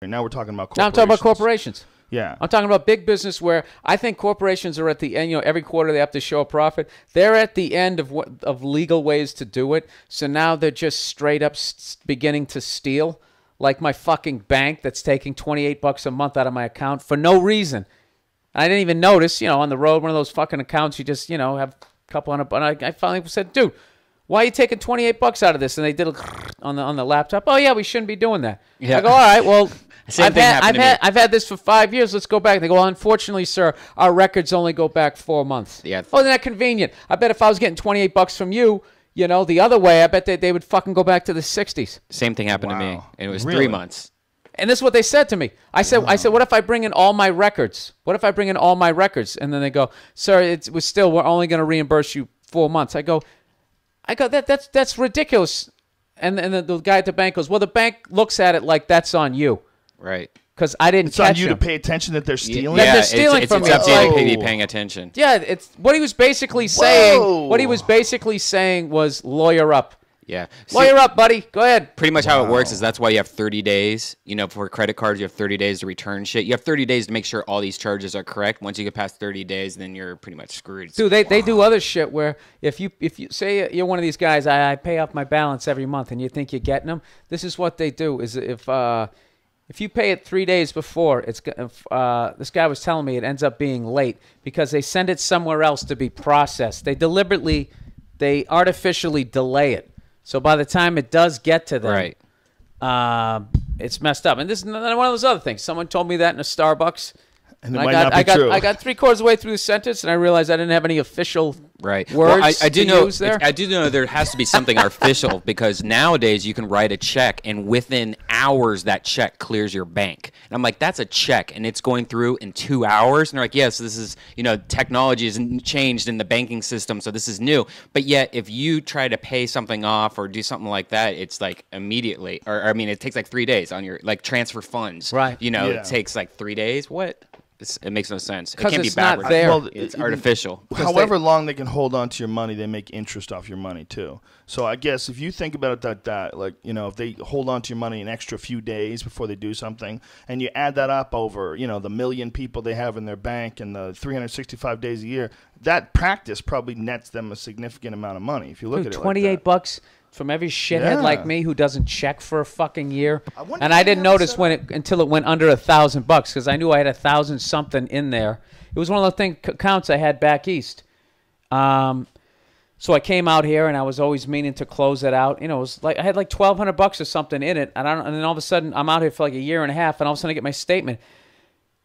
Now we're talking about corporations. Now I'm talking about corporations. Yeah. I'm talking about big business where I think corporations are at the end. You know, every quarter they have to show a profit. They're at the end of legal ways to do it. So now they're just straight up beginning to steal. Like my fucking bank that's taking $28 a month out of my account for no reason. I didn't even notice, you know, on the road, one of those fucking accounts you just, you know, have a couple hundred. And I finally said, dude, why are you taking $28 out of this? And they did it on the laptop. Oh yeah, we shouldn't be doing that. Yeah. I go, all right, well. I've had this for 5 years. Let's go back. They go, well, unfortunately, sir, our records only go back 4 months. Yeah. Oh, isn't that convenient? I bet if I was getting $28 from you, you know, the other way, I bet they would fucking go back to the 60s. Same thing happened to me. And it was 3 months. And this is what they said to me. I said, what if I bring in all my records? What if I bring in all my records? And then they go, sir, we're only going to reimburse you 4 months. I go, that's ridiculous. And the guy at the bank goes, well, the bank looks at it like that's on you. Right. Because I didn't catch It's on you him. to pay attention that they're stealing? Yeah, they're stealing from me. It's up to you paying attention. Yeah, it's what he was basically saying. Whoa. What he was basically saying was lawyer up. Yeah. Lawyer up, buddy. Go ahead. Pretty much how it works is that's why you have 30 days. You know, for credit cards, you have 30 days to return shit. You have 30 days to make sure all these charges are correct. Once you get past 30 days, then you're pretty much screwed. Dude, they do other shit where if you say you're one of these guys, I pay off my balance every month, and you think you're getting them, this is what they do. Is if you pay it 3 days before, this guy was telling me it ends up being late because they send it somewhere else to be processed. They artificially delay it. So by the time it does get to them, it's messed up. And this is one of those other things. Someone told me that in a Starbucks. And it might not be true. I got 3/4 of the way through the sentence, and I realized I didn't have any official words well, I do to know, use there. I do know there has to be something official because nowadays you can write a check, and within hours that check clears your bank. And I'm like, that's a check, and it's going through in 2 hours. And they're like, yes, this is, you know, technology has changed in the banking system, so this is new. But yet, if you try to pay something off or do something like that, it's like immediately, or I mean, it takes like 3 days on your, like, transfer funds. Right. You know, it takes like 3 days. What? It makes no sense. It can't be it's not backwards. there. Well, it's artificial. However long they can hold on to your money, they make interest off your money too. So I guess if you think about it that like, you know, if they hold on to your money an extra few days before they do something, and you add that up over, you know, the million people they have in their bank and the 365 days a year, that practice probably nets them a significant amount of money. If you look at it, $28 from every shithead like me who doesn't check for a fucking year. And I didn't notice until it went under $1,000 because I knew I had 1,000 something in there. It was one of the accounts I had back east. So I came out here and I was always meaning to close it out. You know, it was like I had like $1,200 or something in it, and then all of a sudden I'm out here for like a year and a half, and all of a sudden I get my statement,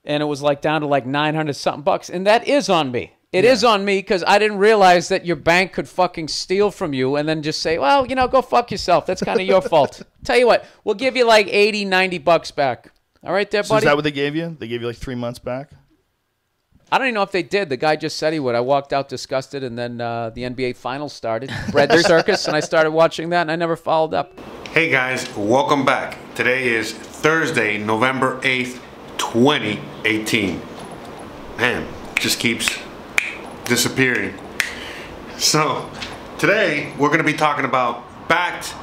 and it was like down to like 900 something bucks, and that is on me. It is on me because I didn't realize that your bank could fucking steal from you and then just say, well, you know, go fuck yourself. That's kind of your fault. Tell you what, we'll give you like 80, 90 bucks back. All right there, buddy? So is that what they gave you? They gave you like 3 months back? I don't even know if they did. The guy just said he would. I walked out disgusted, and then the NBA Finals started. Bread Circus, and I started watching that, and I never followed up. Hey guys, welcome back. Today is Thursday, November 8th, 2018. Man, just keeps disappearing. So today we're going to be talking about Bakkt,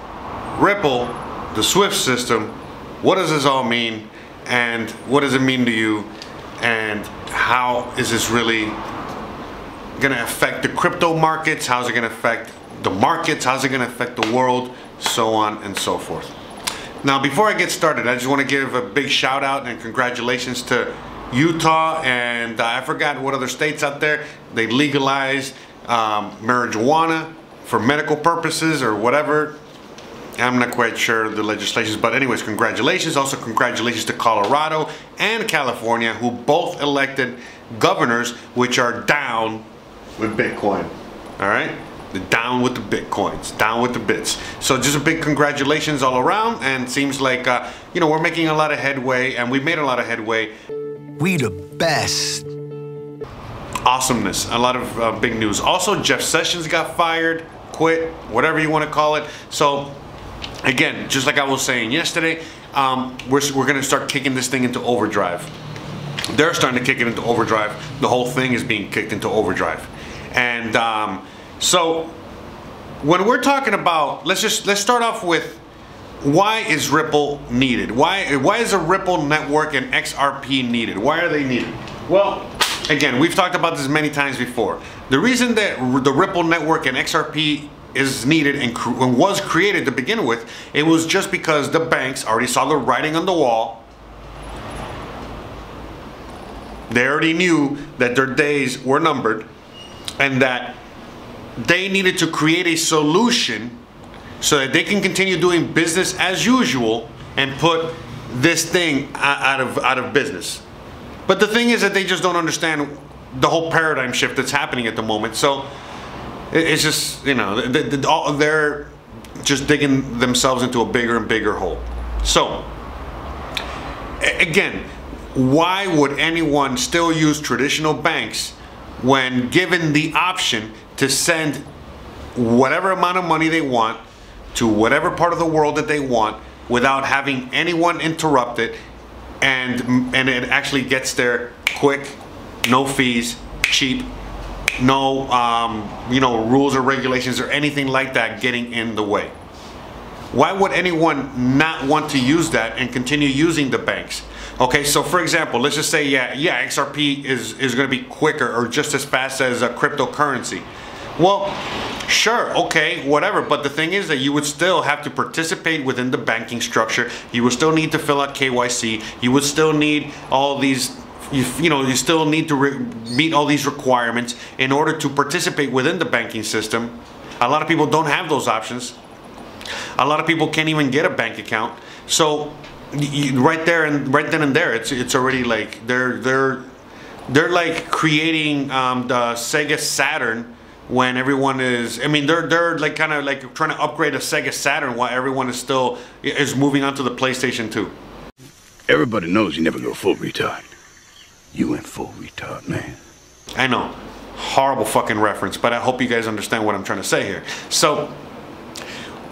Ripple, the SWIFT system. What does this all mean, and what does it mean to you, and how is this really going to affect the crypto markets? How's it going to affect the markets? How's it going to affect the world? So on and so forth. Now, before I get started, I just want to give a big shout out and congratulations to Utah, and I forgot what other states out there. They legalized marijuana for medical purposes or whatever. I'm not quite sure the legislations, but anyways, congratulations. Also congratulations to Colorado and California, who both elected governors which are down with Bitcoin. All right? They're down with the Bitcoins, down with the bits. So just a big congratulations all around, and seems like, you know, we're making a lot of headway, and we've made a lot of headway. We the best. Awesomeness, a lot of big news. Also, Jeff Sessions got fired, quit, whatever you want to call it. So again, just like I was saying yesterday, we're going to start kicking this thing into overdrive. They're starting to kick it into overdrive. The whole thing is being kicked into overdrive. And so when we're talking about, let's start off with why is Ripple needed? Why is a Ripple network and XRP needed? Why are they needed? Well, again, we've talked about this many times before. The reason that the Ripple network and XRP is needed and was created to begin with, it was just because the banks already saw the writing on the wall. They already knew that their days were numbered and that they needed to create a solution so that they can continue doing business as usual and put this thing out of business. But the thing is that they just don't understand the whole paradigm shift that's happening at the moment. So it's just, you know, they're just digging themselves into a bigger and bigger hole. So again, why would anyone still use traditional banks when given the option to send whatever amount of money they want to whatever part of the world that they want without having anyone interrupt it, and it actually gets there quick, no fees, cheap, no you know, rules or regulations or anything like that getting in the way? Why would anyone not want to use that and continue using the banks? Okay, so for example, let's just say yeah, XRP is going to be quicker or just as fast as a cryptocurrency. Well, sure, okay, whatever, but the thing is that you would still have to participate within the banking structure. You would still need to fill out KYC. You would still need all these, you know, you still need to meet all these requirements in order to participate within the banking system. A lot of people don't have those options. A lot of people can't even get a bank account. So right then and there, it's already like they're like creating the Sega Saturn when everyone is, I mean, they're like kind of like trying to upgrade a Sega Saturn while everyone is still moving on to the PlayStation 2. Everybody knows you never go full retard. You went full retard, man. I know, horrible fucking reference, but I hope you guys understand what I'm trying to say here. So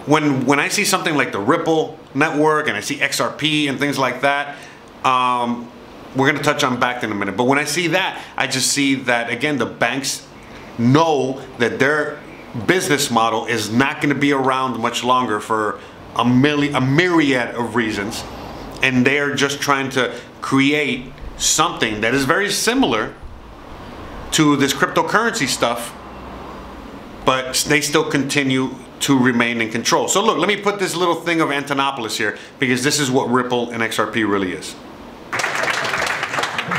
when I see something like the Ripple network and I see XRP and things like that, we're gonna touch on Bakkt in a minute, but when I see that, I just see that, again, the banks know that their business model is not going to be around much longer for a myriad of reasons, and they're just trying to create something that is very similar to this cryptocurrency stuff, but they still continue to remain in control. So look, let me put this little thing of Antonopoulos here, because this is what Ripple and XRP really is.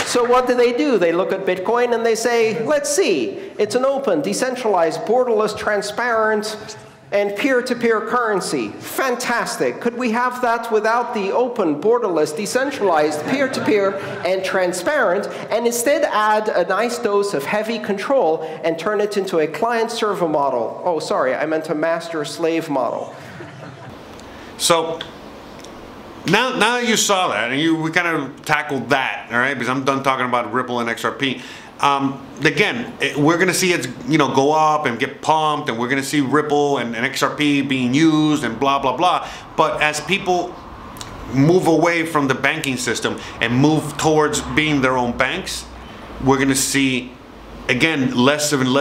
So what do? They look at Bitcoin and they say, let's see, it's an open, decentralized, borderless, transparent, and peer-to-peer currency. Fantastic. Could we have that without the open, borderless, decentralized, peer-to-peer, and transparent, and instead add a nice dose of heavy control and turn it into a client-server model? Oh, sorry, I meant a master-slave model. So now that you saw that, and we kind of tackled that, all right, because I'm done talking about Ripple and XRP. Again, we're going to see it, you know, go up and get pumped, and we're going to see Ripple and XRP being used and blah, blah, blah. But as people move away from the banking system and move towards being their own banks, we're going to see, again, we're going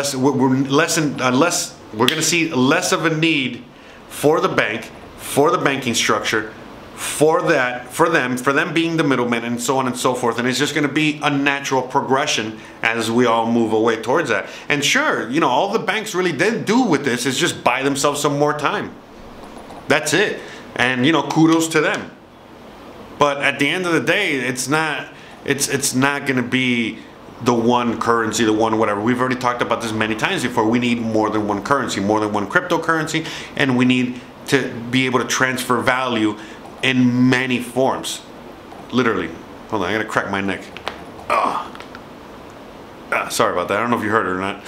to see less of a need for the bank, for the banking structure, for them being the middlemen, and so on and so forth. And it's just going to be a natural progression as we all move away towards that. And sure, you know, all the banks really did do with this is just buy themselves some more time. That's it. And, you know, kudos to them. But at the end of the day, it's not going to be the one currency, the one whatever. We've already talked about this many times before. We need more than one currency, more than one cryptocurrency, and we need to be able to transfer value in many forms. Literally. Hold on, I gotta crack my neck. Sorry about that. I don't know if you heard it or not.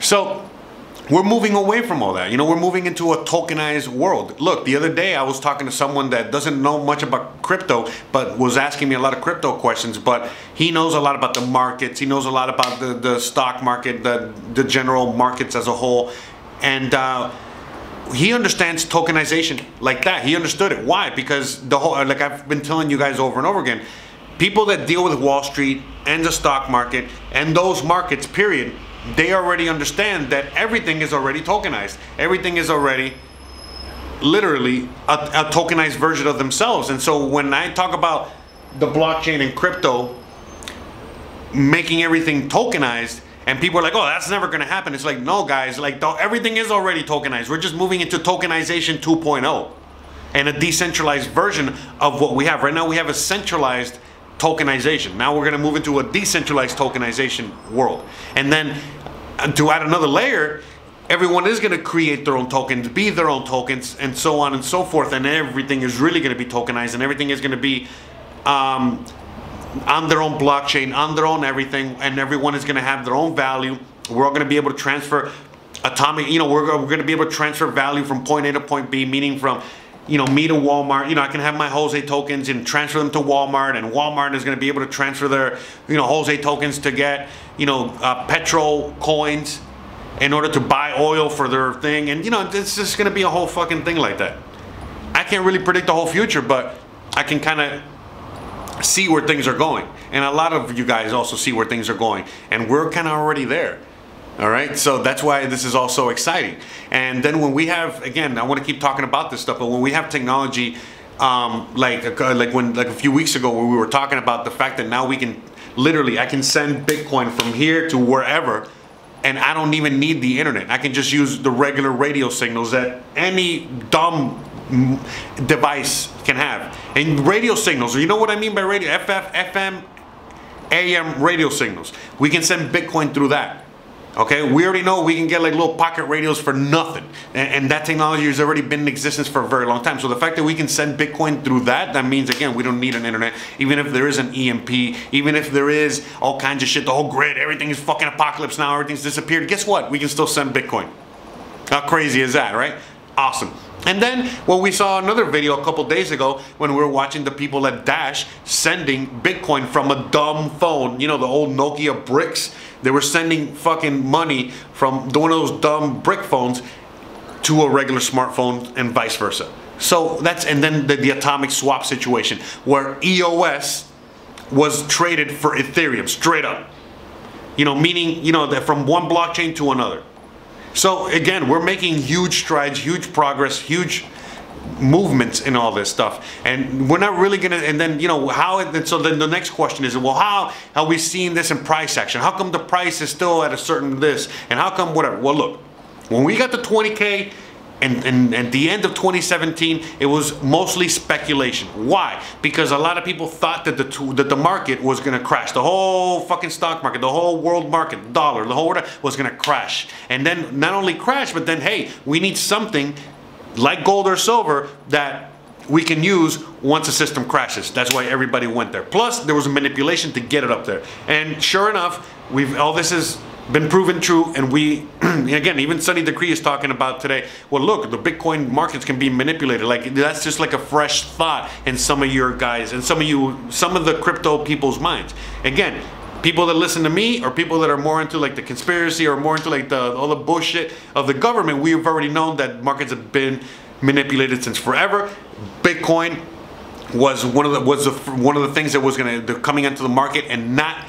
So we're moving away from all that. You know, we're moving into a tokenized world. Look, the other day I was talking to someone that doesn't know much about crypto, but was asking me a lot of crypto questions, but he knows a lot about the markets. He knows a lot about the stock market, the general markets as a whole. And he understands tokenization like that. He understood it. Why? Because the whole, like I've been telling you guys over and over again, people that deal with Wall Street and the stock market and those markets, period, they already understand that everything is already tokenized. Everything is already literally a tokenized version of themselves. And so when I talk about the blockchain and crypto making everything tokenized, and people are like, oh, that's never going to happen. It's like, no, guys, like everything is already tokenized. We're just moving into tokenization 2.0 and a decentralized version of what we have. Right now we have a centralized tokenization. Now we're going to move into a decentralized tokenization world. And then to add another layer, everyone is going to create their own tokens, be their own tokens, and so on and so forth. And everything is really going to be tokenized, and everything is going to be on their own blockchain, on their own everything, and everyone is going to have their own value. We're all going to be able to transfer atomic, we're going to be able to transfer value from point A to point B, meaning from, me to Walmart. I can have my Jose tokens and transfer them to Walmart, and Walmart is going to be able to transfer their, Jose tokens to get, petrol coins in order to buy oil for their thing. And, it's just going to be a whole fucking thing like that. I can't really predict the whole future, but I can kind of see where things are going, and a lot of you guys also see where things are going, and we're kind of already there. All right, so that's why this is all so exciting. And then when we have, again, I want to keep talking about this stuff, but when we have technology like a few weeks ago where we were talking about the fact that now we can literally, I can send Bitcoin from here to wherever, and I don't even need the internet. I can just use the regular radio signals that any dumb device can have. And radio signals, you know what I mean by radio? FM, AM radio signals. We can send Bitcoin through that. Okay, we already know we can get like little pocket radios for nothing, and that technology has already been in existence for a very long time. So the fact that we can send Bitcoin through that means, again, we don't need an internet. Even if there is an EMP, even if there is all kinds of shit, the whole grid, everything is fucking apocalypse now, everything's disappeared, guess what? We can still send Bitcoin. How crazy is that, right? Awesome. And then when we saw another video a couple days ago when we were watching the people at Dash sending Bitcoin from a dumb phone, the old Nokia bricks. They were sending fucking money from one of those dumb brick phones to a regular smartphone and vice versa. So that's, and then the atomic swap situation where EOS was traded for Ethereum straight up. Meaning, that from one blockchain to another. So again, we're making huge strides, huge progress, huge movements in all this stuff, and we're not really gonna. And then so then the next question is, well, how are we seeing this in price action? How come the price is still at a certain this, and how come whatever? Well, look, when we got to 20K. And at the end of 2017, it was mostly speculation. Why? Because a lot of people thought that the market was going to crash. The whole fucking stock market, the whole world market, the dollar, the whole world was going to crash. And then not only crash, but then, hey, we need something like gold or silver that we can use once the system crashes. That's why everybody went there. Plus, there was a manipulation to get it up there. And sure enough, all this is been proven true, and we again, even Sunny Decree is talking about today, well, look, the Bitcoin markets can be manipulated. Like, that's just like a fresh thought in some of your guys and some of the crypto people's minds. Again, people that listen to me or people that are more into like the conspiracy or more into like all the bullshit of the government, we've already known that markets have been manipulated since forever. Bitcoin was one of the things that was coming into the market and not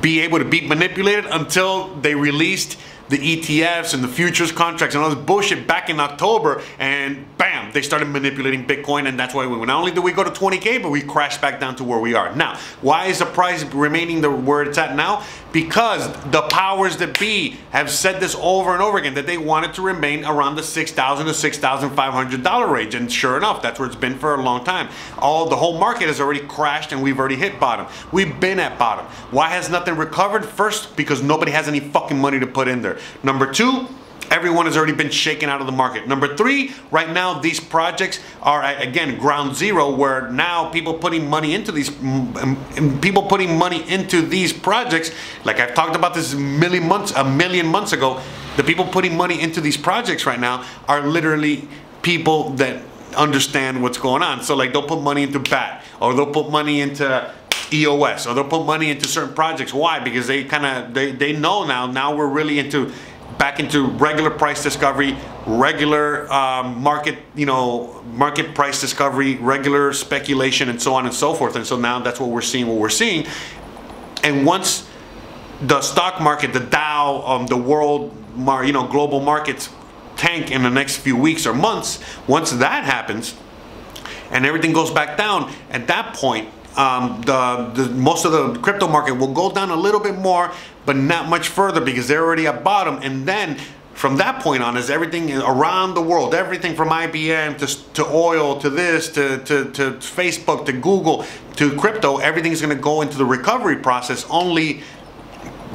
be able to be manipulated until they released the ETFs and the futures contracts and all this bullshit back in October, and bam, they started manipulating Bitcoin, and that's why not only did we go to 20K, but we crashed back down to where we are now. Why is the price remaining where it's at now? Because the powers that be have said this over and over again, that they want it to remain around the $6,000 to $6,500 range, and sure enough, that's where it's been for a long time. The whole market has already crashed, and we've already hit bottom. We've been at bottom. Why has nothing recovered? First, because nobody has any fucking money to put in there. Number two, everyone has already been shaken out of the market. Number three, right now these projects are at, again, ground zero, where now people putting money into these projects, like I've talked about this a million months ago, the people putting money into these projects right now are literally people that understand what's going on. So like they'll put money into Bakkt, or they'll put money into EOS, or they'll put money into certain projects. Why? Because they know now we're really back into regular price discovery, regular market price discovery, regular speculation, and so on and so forth. And so now that's what we're seeing. And once the stock market, the Dow, the world, global markets tank in the next few weeks or months. Once that happens and everything goes back down, at that point, most of the crypto market will go down a little bit more, but not much further because they're already at bottom. And then from that point on, as everything around the world, everything from IBM to oil to this to Facebook to Google to crypto, everything's going to go into the recovery process. Only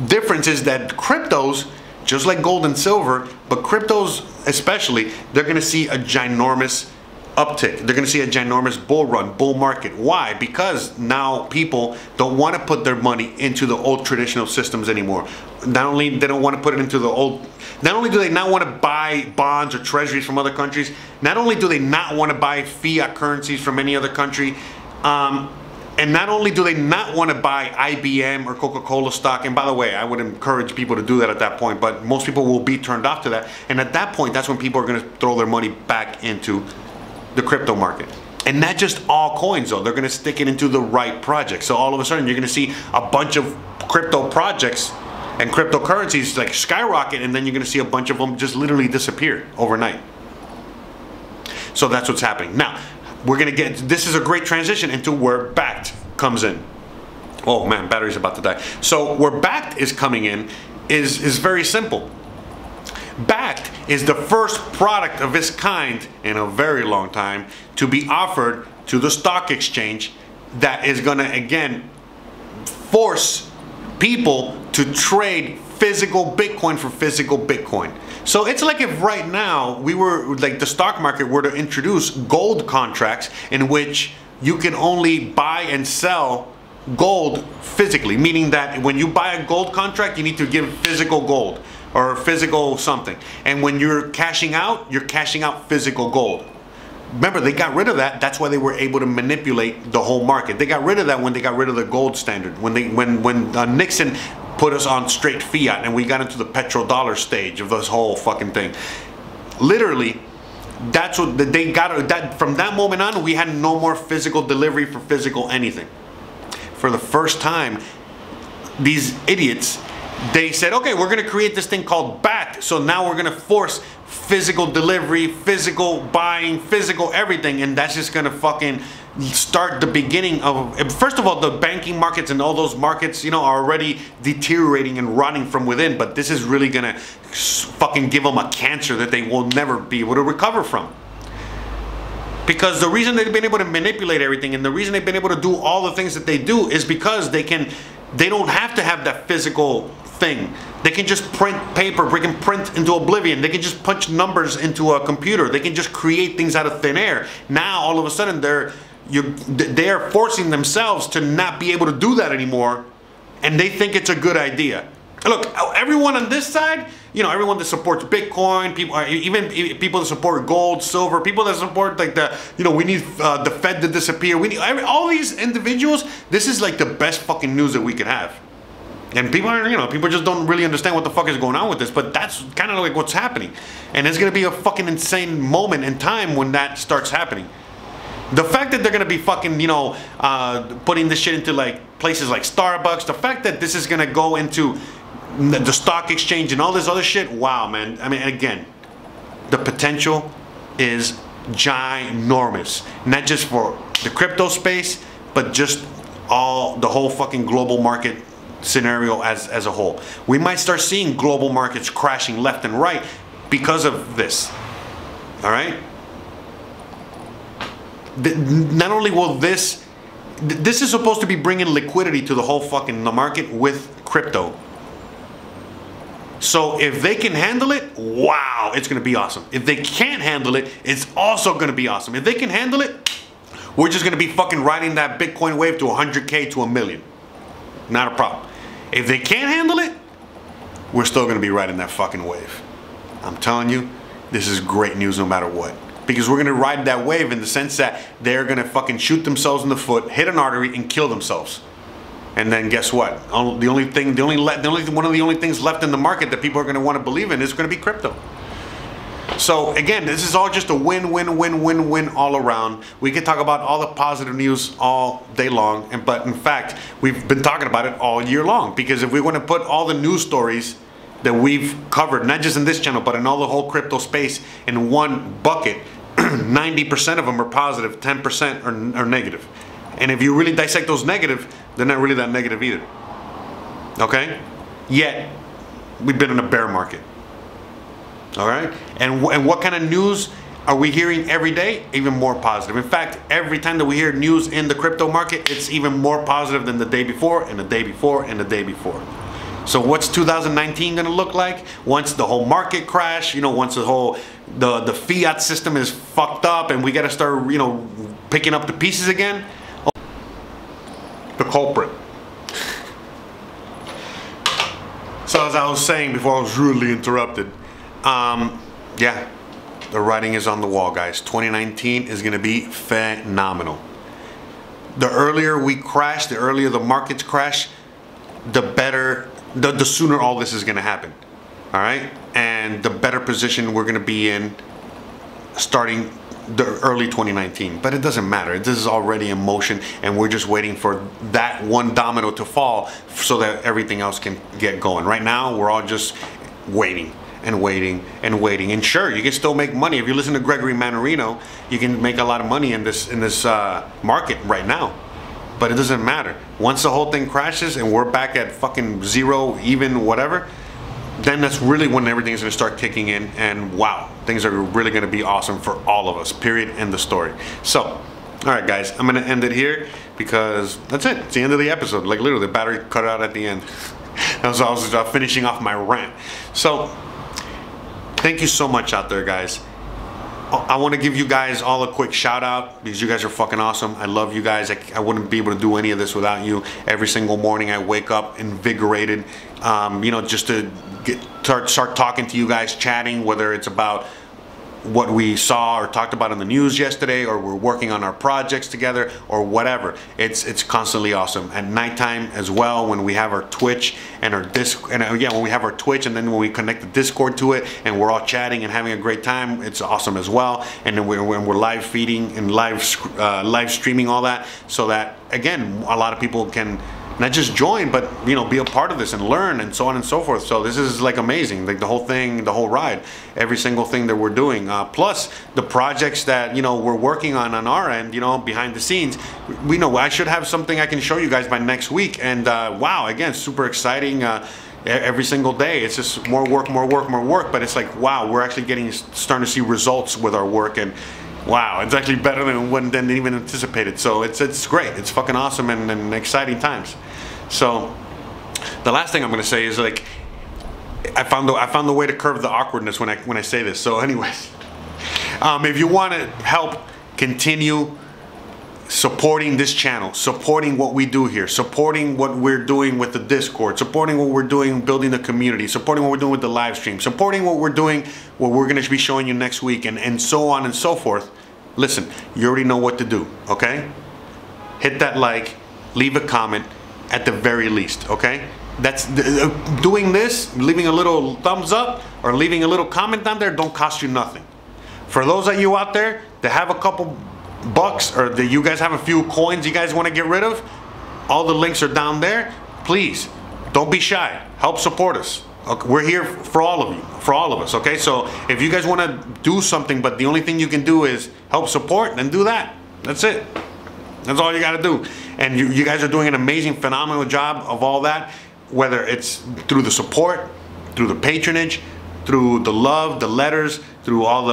difference is that cryptos, just like gold and silver, but cryptos especially, they're going to see a ginormous uptick. They're going to see a ginormous bull run, bull market. Why? Because now people don't want to put their money into the old traditional systems anymore. Not only they don't want to put it into the old, not only do they not want to buy bonds or treasuries from other countries, not only do they not want to buy fiat currencies from any other country, and not only do they not want to buy IBM or Coca-Cola stock, and by the way, I would encourage people to do that at that point, but most people will be turned off to that. And at that point, that's when people are going to throw their money back into the crypto market. And not just all coins though, they're going to stick it into the right project. So all of a sudden you're going to see a bunch of crypto projects and cryptocurrencies like skyrocket, and then you're going to see a bunch of them just literally disappear overnight. So that's what's happening. Now, we're going to get, this is a great transition into where Bakkt comes in. Oh man, battery's about to die. So where Bakkt is coming in is very simple. Bakkt is the first product of its kind in a very long time to be offered to the stock exchange that is going to, again, force people to trade physical Bitcoin for physical Bitcoin. So it's like if right now we were, like the stock market were to introduce gold contracts in which you can only buy and sell gold physically, meaning that when you buy a gold contract, you need to give physical gold or physical something. And when you're cashing out physical gold. Remember, they got rid of that. That's why they were able to manipulate the whole market. They got rid of that when they got rid of the gold standard. When Nixon put us on straight fiat and we got into the petrodollar stage of this whole fucking thing. Literally, that's what they got. That from that moment on, we had no more physical delivery for physical anything. For the first time, these idiots, they said, okay, we're going to create this thing called Bakkt. So now we're going to force physical delivery, physical buying, physical everything. And that's just going to fucking start the beginning of, first of all, the banking markets and all those markets, you know, are already deteriorating and rotting from within. But this is really going to fucking give them a cancer that they will never be able to recover from. Because the reason they've been able to manipulate everything and the reason they've been able to do all the things that they do is because they don't have to have that physical thing. They can just print paper, they can print into oblivion, they can just punch numbers into a computer, they can just create things out of thin air. Now all of a sudden they're forcing themselves to not be able to do that anymore, and they think it's a good idea. Look, everyone on this side, you know, everyone that supports Bitcoin, people, even people that support gold, silver, people that support like the, you know, we need the Fed to disappear. We need all these individuals. This is like the best fucking news that we could have. And people are, you know, people just don't really understand what the fuck is going on with this, but that's kind of like what's happening. And it's going to be a fucking insane moment in time when that starts happening. The fact that they're going to be fucking, you know, putting this shit into like places like Starbucks, the fact that this is going to go into the stock exchange and all this other shit, wow, man. I mean, again, the potential is ginormous. Not just for the crypto space, but just the whole fucking global market scenario as a whole. We might start seeing global markets crashing left and right because of this. All right? Not only will this is supposed to be bringing liquidity to the whole fucking market with crypto. So if they can handle it, wow, it's going to be awesome. If they can't handle it, it's also going to be awesome. If they can handle it, we're just going to be fucking riding that Bitcoin wave to 100K to a million. Not a problem. If they can't handle it, we're still going to be riding that fucking wave. I'm telling you, this is great news no matter what. Because we're going to ride that wave in the sense that they're going to fucking shoot themselves in the foot, hit an artery, and kill themselves. And then guess what? One of the only things left in the market that people are going to want to believe in is going to be crypto. So again, this is all just a win all around. We could talk about all the positive news all day long, but in fact, we've been talking about it all year long. Because if we want to put all the news stories that we've covered, not just in this channel, but in all the whole crypto space in one bucket, 90% of them are positive, 10% are negative. And if you really dissect those negative, they're not really that negative either. Okay? Yet, we've been in a bear market. All right? And what kind of news are we hearing every day? Even more positive. In fact, every time that we hear news in the crypto market, it's even more positive than the day before, and the day before, and the day before. So what's 2019 going to look like once the whole market crash, you know, once the whole the fiat system is fucked up and we got to start, you know, picking up the pieces again? The culprit. So as I was saying before I was rudely interrupted, yeah, the writing is on the wall, guys. 2019 is going to be phenomenal. The earlier we crash, the earlier the markets crash, the better, the sooner all this is going to happen. All right? And the better position we're going to be in starting the early 2019. But it doesn't matter. This is already in motion, and we're just waiting for that one domino to fall so that everything else can get going. Right now, we're all just waiting and waiting and waiting. And sure, you can still make money. If you listen to Gregory Mannarino, you can make a lot of money in this market right now. But it doesn't matter. Once the whole thing crashes and we're back at fucking zero, even, whatever, then that's really when everything is going to start kicking in, and wow, things are really going to be awesome for all of us, period, end of story. So, all right, guys, I'm going to end it here because that's it. It's the end of the episode. Like, literally, the battery cut out at the end. I was finishing off my rant. So, thank you so much out there, guys. I want to give you guys all a quick shout out because you guys are fucking awesome. I love you guys. I wouldn't be able to do any of this without you. Every single morning I wake up invigorated, you know, just to start talking to you guys, chatting, whether it's about what we saw or talked about in the news yesterday, or we're working on our projects together, or whatever. It's constantly awesome. At nighttime as well, when we have our Twitch and our when we have our Twitch, and then when we connect the Discord to it, and we're all chatting and having a great time, it's awesome as well. And then when we're live feeding and live streaming all that, so that again, a lot of people can not just join, but you know, be a part of this and learn and so on and so forth. So this is like amazing, like the whole thing, the whole ride, every single thing that we're doing, plus the projects that, you know, we're working on our end, you know, behind the scenes. We know I should have something I can show you guys by next week, and wow, again, super exciting. Every single day it's just more work, but it's like, wow, we're actually starting to see results with our work, and wow, it's actually better than even anticipated. So it's great. It's fucking awesome and exciting times. So the last thing I'm gonna say is, like, I found the way to curb the awkwardness when I say this. So anyways, if you want to help continue supporting this channel, supporting what we do here, supporting what we're doing with the Discord, supporting what we're doing building the community, supporting what we're doing with the live stream, supporting what we're doing, what we're going to be showing you next week, and so on and so forth, listen, you already know what to do, okay? Hit that like, leave a comment at the very least, okay? That's doing this, leaving a little thumbs up or leaving a little comment down there don't cost you nothing. For those of you out there that have a couple bucks, or that you guys have a few coins you guys want to get rid of, all the links are down there. Please don't be shy, help support us. Okay, we're here for all of you, for all of us, okay? So if you guys want to do something, but the only thing you can do is help support, then do that. That's it. That's all you got to do. And you guys are doing an amazing, phenomenal job of all that, whether it's through the support, through the patronage, through the love, the letters, through all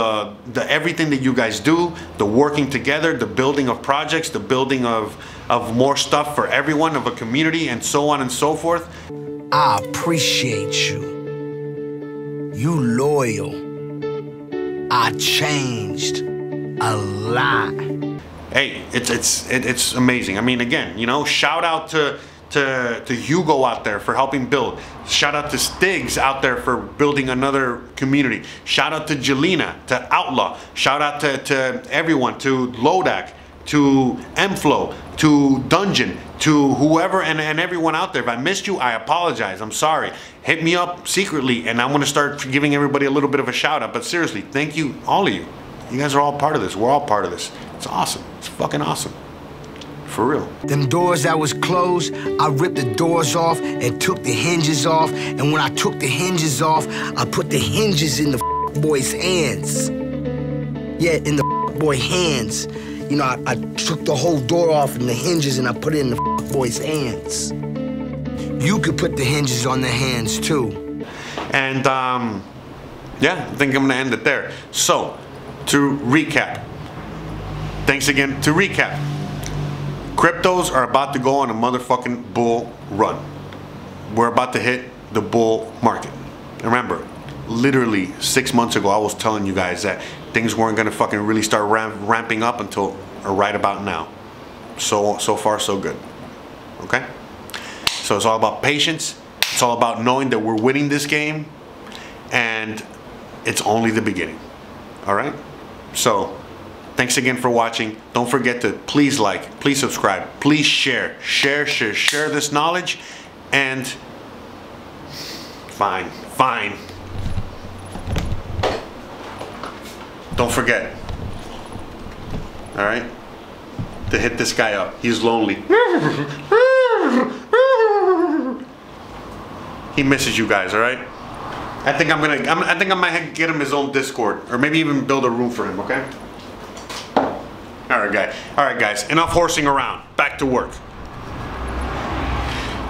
the everything that you guys do, the working together, the building of projects, the building of more stuff for everyone, of a community, and so on and so forth. I appreciate you. You loyal. I changed a lot. Hey, it's amazing. I mean, again, you know, shout out to Hugo out there for helping build. Shout out to Stiggs out there for building another community. Shout out to Jelena, to Outlaw. Shout out to everyone, to Lodak, to Mflow, to Dungeon, to whoever and everyone out there. If I missed you, I apologize. I'm sorry. Hit me up secretly, and I'm going to start giving everybody a little bit of a shout out. But seriously, thank you, all of you. You guys are all part of this. We're all part of this. It's awesome. It's fucking awesome. For real. Them doors that was closed, I ripped the doors off and took the hinges off. And when I took the hinges off, I put the hinges in the boy's hands. Yeah, in the boy hands. You know, I took the whole door off and the hinges and I put it in the boy's hands. You could put the hinges on the hands too. And yeah, I think I'm gonna end it there. So, to recap. Thanks again. To recap. Cryptos are about to go on a motherfucking bull run. We're about to hit the bull market. Remember, literally 6 months ago, I was telling you guys that things weren't gonna fucking really start ramping up until right about now. So far, so good. Okay? So it's all about patience. It's all about knowing that we're winning this game, and it's only the beginning. All right? So, thanks again for watching. Don't forget to please like, please subscribe, please share this knowledge, and fine. Don't forget, all right, to hit this guy up. He's lonely. He misses you guys, all right? I think I might get him his own Discord, or maybe even build a room for him, okay? All right, guys, enough horsing around. Back to work.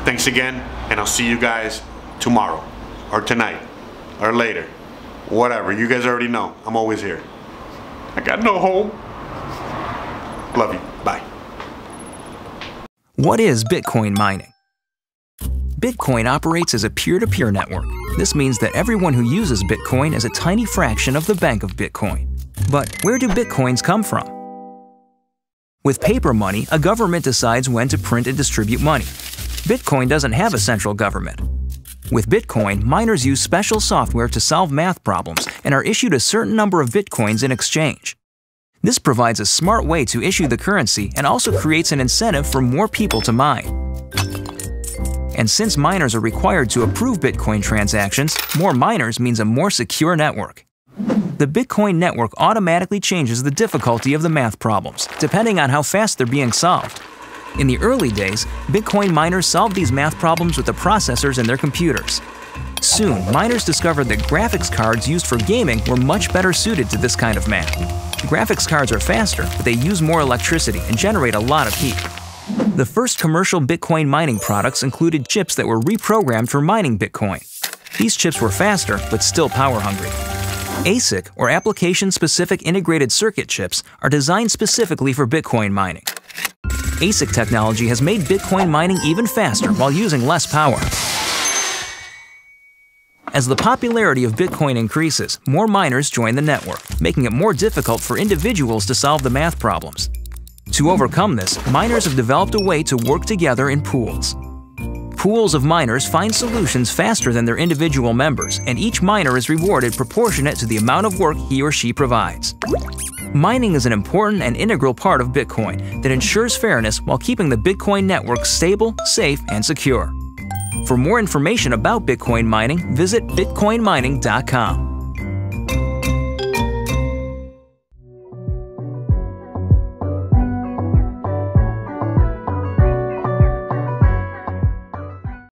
Thanks again, and I'll see you guys tomorrow, or tonight, or later. Whatever, you guys already know. I'm always here. I got no home. Love you. Bye. What is Bitcoin mining? Bitcoin operates as a peer-to-peer network. This means that everyone who uses Bitcoin is a tiny fraction of the bank of Bitcoin. But where do Bitcoins come from? With paper money, a government decides when to print and distribute money. Bitcoin doesn't have a central government. With Bitcoin, miners use special software to solve math problems and are issued a certain number of Bitcoins in exchange. This provides a smart way to issue the currency and also creates an incentive for more people to mine. And since miners are required to approve Bitcoin transactions, more miners means a more secure network. The Bitcoin network automatically changes the difficulty of the math problems, depending on how fast they're being solved. In the early days, Bitcoin miners solved these math problems with the processors in their computers. Soon, miners discovered that graphics cards used for gaming were much better suited to this kind of math. Graphics cards are faster, but they use more electricity and generate a lot of heat. The first commercial Bitcoin mining products included chips that were reprogrammed for mining Bitcoin. These chips were faster, but still power-hungry. ASIC, or Application-Specific Integrated Circuit chips, are designed specifically for Bitcoin mining. ASIC technology has made Bitcoin mining even faster while using less power. As the popularity of Bitcoin increases, more miners join the network, making it more difficult for individuals to solve the math problems. To overcome this, miners have developed a way to work together in pools. Pools of miners find solutions faster than their individual members, and each miner is rewarded proportionate to the amount of work he or she provides. Mining is an important and integral part of Bitcoin that ensures fairness while keeping the Bitcoin network stable, safe, and secure. For more information about Bitcoin mining, visit bitcoinmining.com.